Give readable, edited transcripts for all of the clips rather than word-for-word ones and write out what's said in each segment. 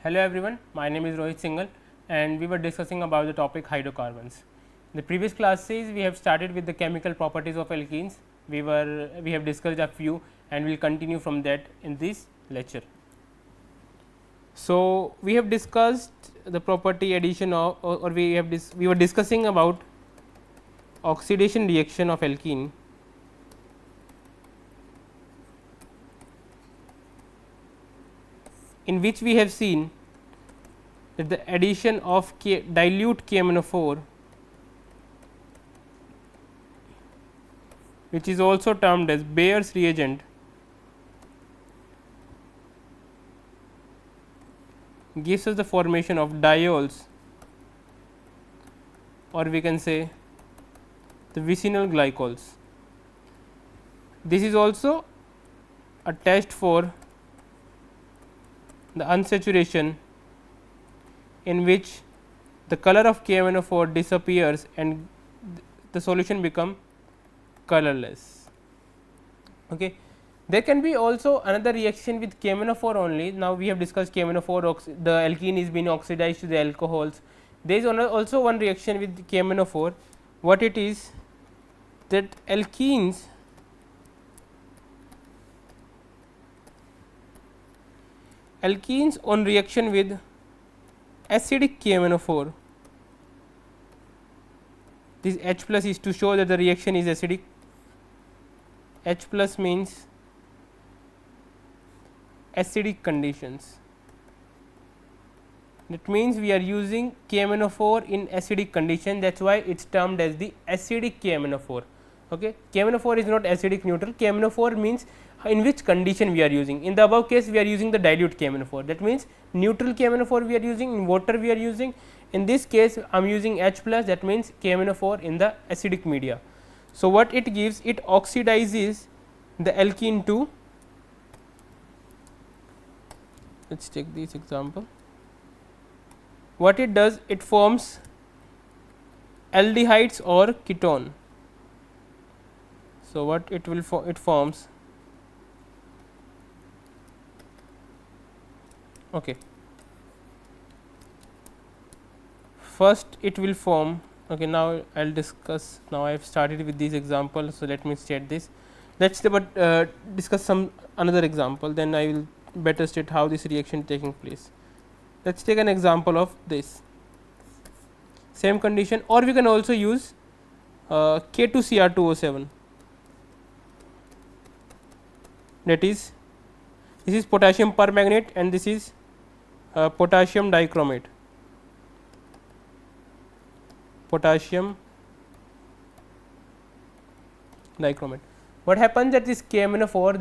Hello everyone, my name is Rohit Singhal and we were discussing about the topic hydrocarbons. In the previous classes we have started with the chemical properties of alkenes. We have discussed a few and we will continue from that in this lecture. So, we have discussed the property addition of or we were discussing about oxidation reaction of alkene, in which we have seen that the addition of dilute KMnO4, which is also termed as Bayer's reagent, gives us the formation of diols, or we can say the vicinal glycols. This is also a test for the unsaturation, in which the color of KMnO4 disappears and the solution become colorless. Okay. There can be also another reaction with KMnO4 only. Now, we have discussed KMnO4, the alkene is being oxidized to the alcohols. There is also one reaction with KMnO4. What it is, that alkenes on reaction with acidic KMnO4, this H plus is to show that the reaction is acidic. H plus means acidic conditions. That means we are using KMnO4 in acidic condition, that is why it is termed as the acidic KMnO4. Okay. KMnO4 is not acidic neutral, KMnO4 means in which condition we are using. In the above case we are using the dilute KMnO4, that means neutral KMnO4 we are using, in water we are using. In this case I am using H plus, that means KMnO4 in the acidic media. So, what it gives, it oxidizes the alkene to, let us take this example. What it does, it forms aldehydes or ketone. So, what it will it forms, okay. First it will form, okay, now I will discuss, now I have started with these examples. So, let me state this, let us discuss some another example, then I will better state how this reaction taking place. Let us take an example of this same condition, or we can also use K2Cr2O7, that is, this is potassium permanganate and this is potassium dichromate. Potassium dichromate. What happens that this KMnO4,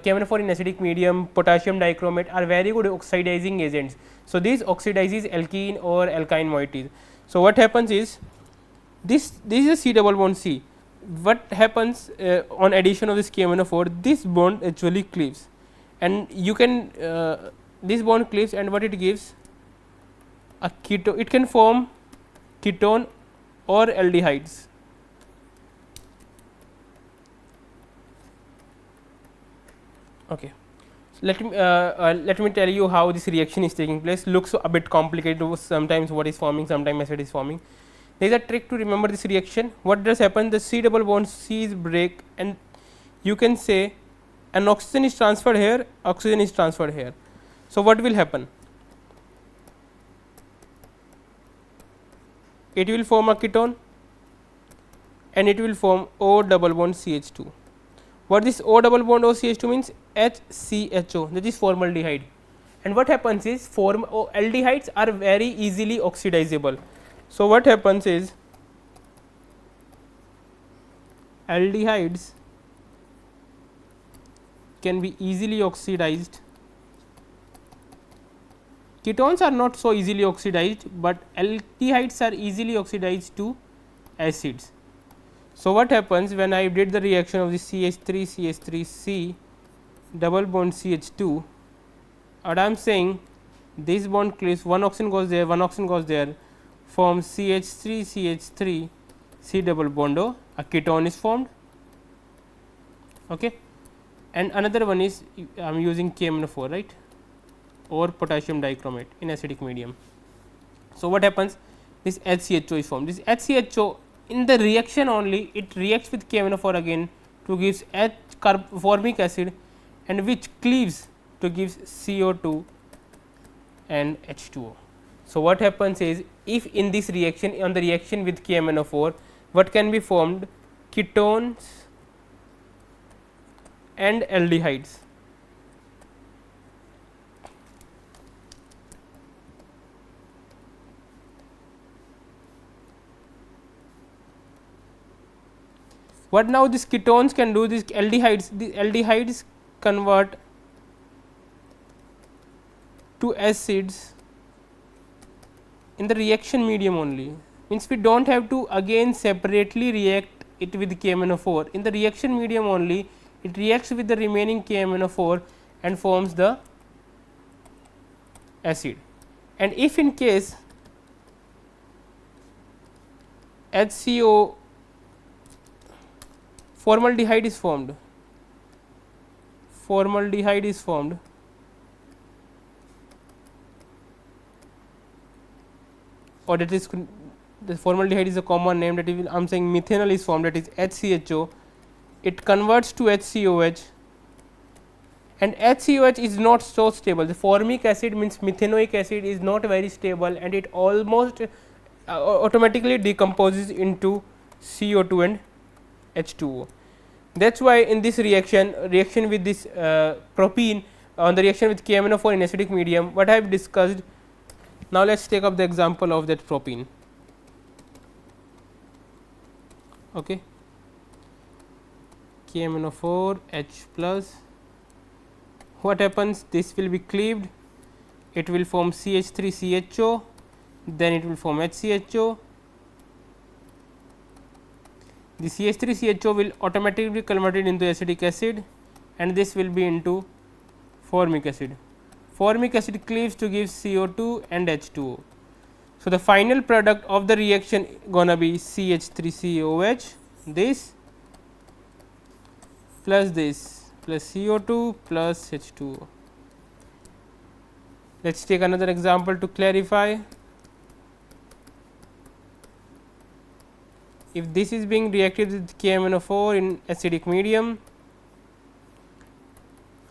KMnO4 in acidic medium, potassium dichromate are very good oxidizing agents. So, this oxidizes alkene or alkyne moieties. So, what happens is, this is a C double bond C. What happens on addition of this KMnO4, this bond actually cleaves, and you can this bond cleaves, and what it gives, a ketone, it can form ketone or aldehydes. Okay. So, let me tell you how this reaction is taking place. Looks a bit complicated, sometimes what is forming, sometimes acid is forming. There is a trick to remember this reaction. What does happen, the C double bond C is break, and you can say an oxygen is transferred here, oxygen is transferred here. So, what will happen? It will form a ketone and it will form O double bond CH2. What this O double bond OCH2 means, HCHO, that is formaldehyde. And what happens is, aldehydes are very easily oxidizable. So, what happens is, aldehydes can be easily oxidized. Ketones are not so easily oxidized, but aldehydes are easily oxidized to acids. So, what happens when I did the reaction of the CH3 double bond CH2, what I am saying, this bond cleaves, one oxygen goes there, one oxygen goes there, forms CH3 C double bond O, a ketone is formed. Okay. And another one is I am using KMnO4, right. or potassium dichromate in acidic medium. So, what happens, this HCHO is formed. This HCHO in the reaction only, it reacts with KMnO4 again to gives formic acid, and which cleaves to gives CO2 and H2O. So, what happens is, if in this reaction, on the reaction with KMnO4, what can be formed, ketones and aldehydes. What now these ketones can do, these aldehydes, the aldehydes convert to acids in the reaction medium only, means we do not have to again separately react it with KMnO4. In the reaction medium only, it reacts with the remaining KMnO4 and forms the acid. And if in case HCO formaldehyde is formed, or that is the formaldehyde is a common name, that is I am saying methanol is formed, that is HCHO, it converts to HCOH, and HCOH is not so stable. The formic acid means methanoic acid is not very stable, and it almost automatically decomposes into CO2 and H2O. That is why in this reaction with this propene on the reaction with KMnO4 in acidic medium, what I have discussed. Now, let us take up the example of that propene. Okay. KMnO4 H plus, what happens, this will be cleaved, it will form CH3CHO, then it will form HCHO. The CH3CHO will automatically converted into acetic acid, and this will be into formic acid. Formic acid cleaves to give CO2 and H2O. So, the final product of the reaction gonna be CH3COH, this plus CO2 plus H2O. Let us take another example to clarify. If this is being reacted with KMnO4 in acidic medium,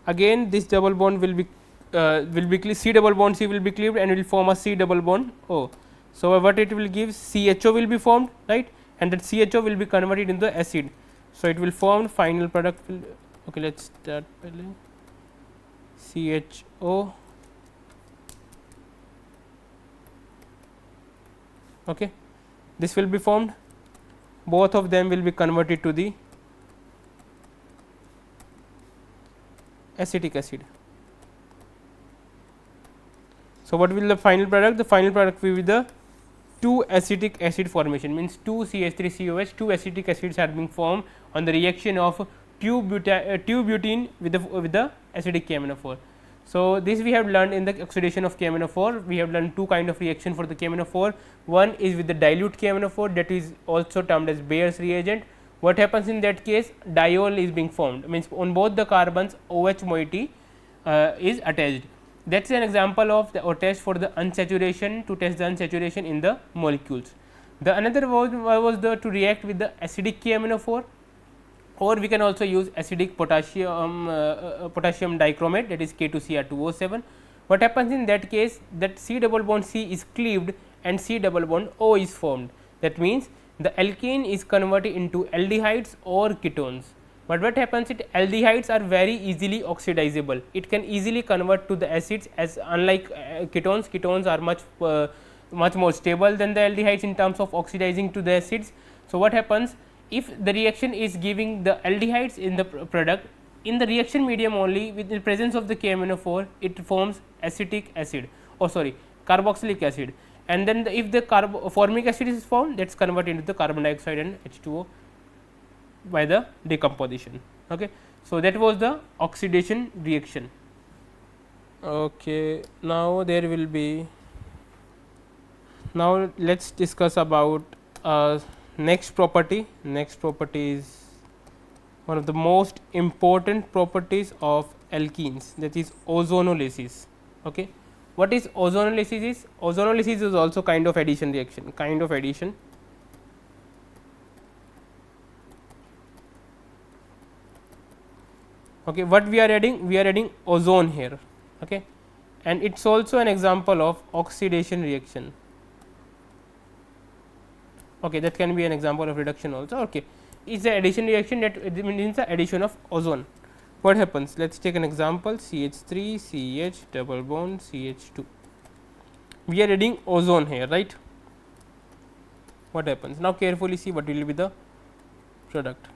again this double bond will be C double bond C will be cleaved and will form a C double bond O. So, what it will give, CHO will be formed, right, and that CHO will be converted into acid. So, it will form final product will, okay, let us start CHO, okay, this will be formed, both of them will be converted to the acetic acid. So, what will the final product? The final product will be the 2 acetic acid formation, means 2 CH3COH, 2 acetic acids are being formed on the reaction of 2 butene with the acidic KMnO4. So, this we have learned in the oxidation of KMnO4. We have learned 2 kind of reaction for the KMnO4. One is with the dilute KMnO4, that is also termed as Bayer's reagent. What happens in that case? Diol is being formed, means on both the carbons OH moiety is attached. That is an example of the test for the unsaturation, to test the unsaturation in the molecules. The another was the to react with the acidic KMnO4, or we can also use acidic potassium dichromate, that is K2Cr2O7. What happens in that case, that C double bond C is cleaved and C double bond O is formed. That means, the alkene is converted into aldehydes or ketones. But what happens, aldehydes are very easily oxidizable. It can easily convert to the acids, as unlike ketones are much more stable than the aldehydes in terms of oxidizing to the acids. So, what happens, if the reaction is giving the aldehydes in the product, in the reaction medium only, with the presence of the KMnO4, it forms acetic acid, carboxylic acid, and then if the formic acid is formed, that is converted into the carbon dioxide and H2O by the decomposition. Okay. So, that was the oxidation reaction. Okay. Now, there will be, now let us discuss about next property. Next property is one of the most important properties of alkenes, that is ozonolysis. Okay. What is ozonolysis is? Ozonolysis is also kind of addition reaction, kind of addition. Okay. What we are adding? We are adding ozone here, okay. And it is also an example of oxidation reaction. Okay, that can be an example of reduction also. Okay, it's the addition reaction that it means the addition of ozone. What happens? Let us take an example, CH3 CH double bond CH2. We are adding ozone here, right? What happens? Now carefully see what will be the product.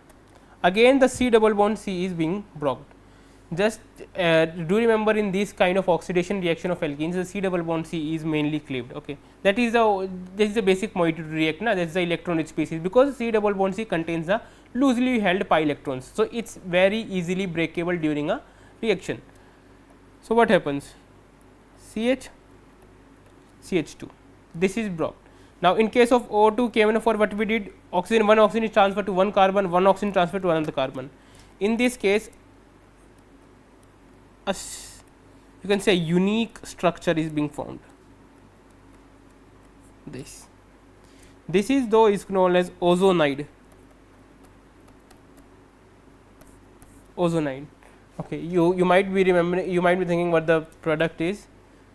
Again the C double bond C is being broken. Just do remember, in this kind of oxidation reaction of alkenes, the C double bond C is mainly cleaved. Okay, that is the basic moiety to react. That is the electron rich species, because C double bond C contains the loosely held pi electrons. So, it is very easily breakable during a reaction. So, what happens? CH CH2, this is broke. Now, in case of O2 KMnO4, what we did, oxygen, one oxygen is transferred to one carbon, one oxygen transferred to another carbon. In this case, you can say unique structure is being formed. This is though is known as ozonide. Ozonide. Okay, you might be remembering, you might be thinking what the product is.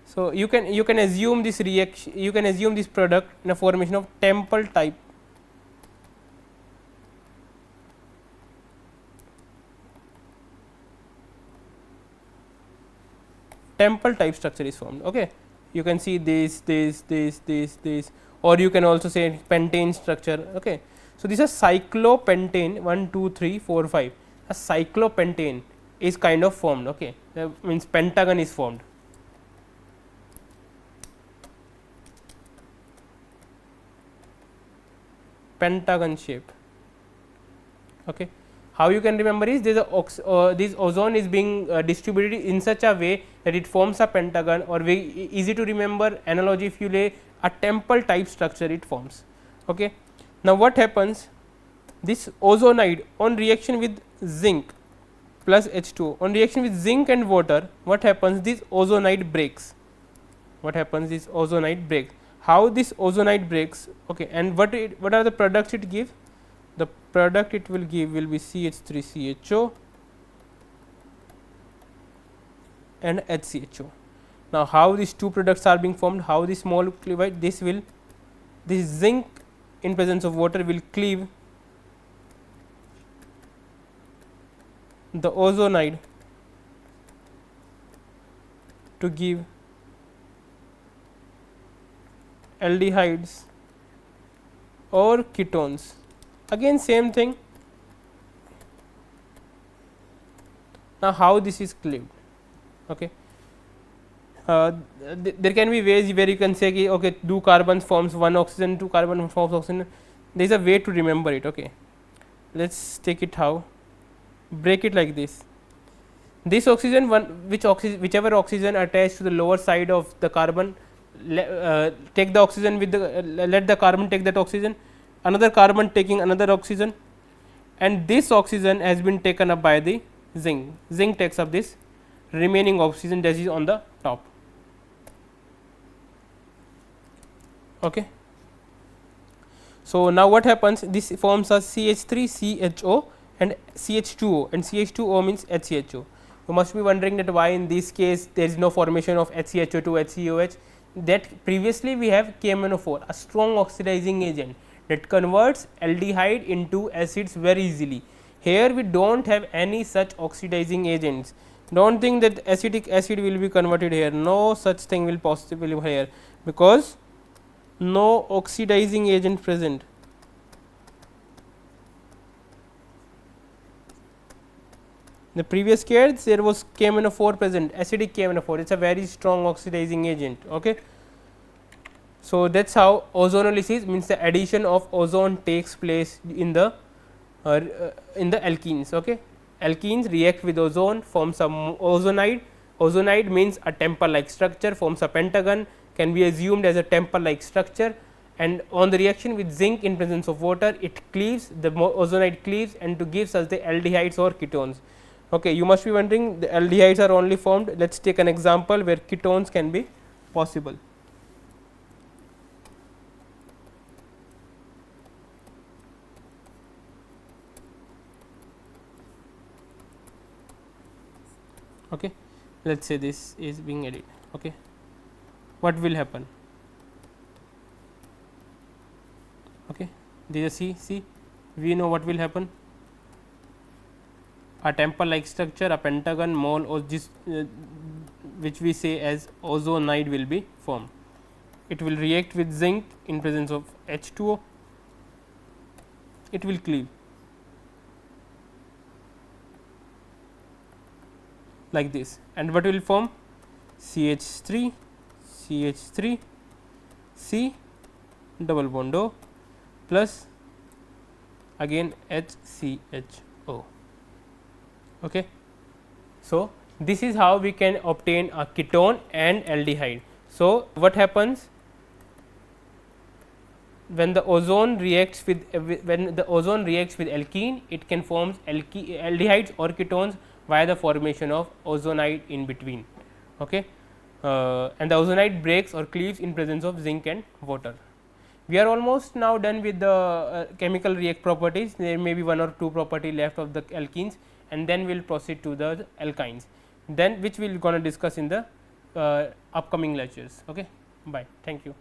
So, you can assume this reaction, you can assume this product in a formation of temple type. Temple type structure is formed. Okay, you can see this, or you can also say pentane structure. Okay, so this is cyclopentane 1, 2, 3, 4, 5. A cyclopentane is kind of formed. Okay, that means pentagon is formed. Pentagon shape. Okay. How you can remember is this ozone is being distributed in such a way that it forms a pentagon, or very easy to remember analogy, if you lay a temple type structure it forms. Okay. Now, what happens? This ozonide on reaction with zinc plus H2O, on reaction with zinc and water, what happens? This ozonide breaks. What happens? This ozonide breaks. How this ozonide breaks? Okay, and what are the products it gives? The product it will give will be CH3CHO and HCHO. Now, how these two products are being formed? How this molecule divide? This zinc in presence of water will cleave the ozonide to give aldehydes or ketones. Again same thing. Now, how this is cleaved? Okay. There can be ways where you can say, okay, 2 carbons forms 1 oxygen, 2 carbon forms oxygen. There is a way to remember it. Okay. Let us take it how, break it like this. This oxygen, whichever oxygen attached to the lower side of the carbon, take the oxygen with the let the carbon take that oxygen, another carbon taking another oxygen, and this oxygen has been taken up by the zinc. Zinc takes up this remaining oxygen that is on the top. Okay. So, now what happens? This forms a CH3CHO and CH2O, and CH2O means HCHO. You must be wondering that why in this case there is no formation of HCHO to HCOH. That previously we have KMnO4, a strong oxidizing agent that converts aldehyde into acids very easily. Here we do not have any such oxidizing agents. Do not think that acetic acid will be converted here, no such thing will possible here, because no oxidizing agent present. The previous case there was KMnO4 present, acidic KMnO4, it is a very strong oxidizing agent. Okay. So, that is how ozonolysis means the addition of ozone takes place in the alkenes. Okay. Alkenes react with ozone, forms some ozonide. Ozonide means a temple like structure, forms a pentagon, can be assumed as a temple like structure, and on the reaction with zinc in presence of water, it cleaves, the ozonide cleaves and to gives us the aldehydes or ketones. Okay, you must be wondering the aldehydes are only formed. Let us take an example where ketones can be possible. Okay, let us say this is being added. Okay, what will happen? Okay, this is C. We know what will happen. A temple like structure, a pentagon, mole, or this which we say as ozonide will be formed. It will react with zinc in presence of H2O. It will cleave like this, and what will form? CH3, CH3, C double bond O plus again HCHO. Okay. So, this is how we can obtain a ketone and aldehyde. So, what happens when the ozone reacts with alkene, it can form aldehydes or ketones via the formation of ozonide in between. Okay. And the ozonide breaks or cleaves in presence of zinc and water. We are almost now done with the chemical react properties. There may be one or two property left of the alkenes, and then we will proceed to the alkynes, then which we will going to discuss in the upcoming lectures. Okay. Bye. Thank you.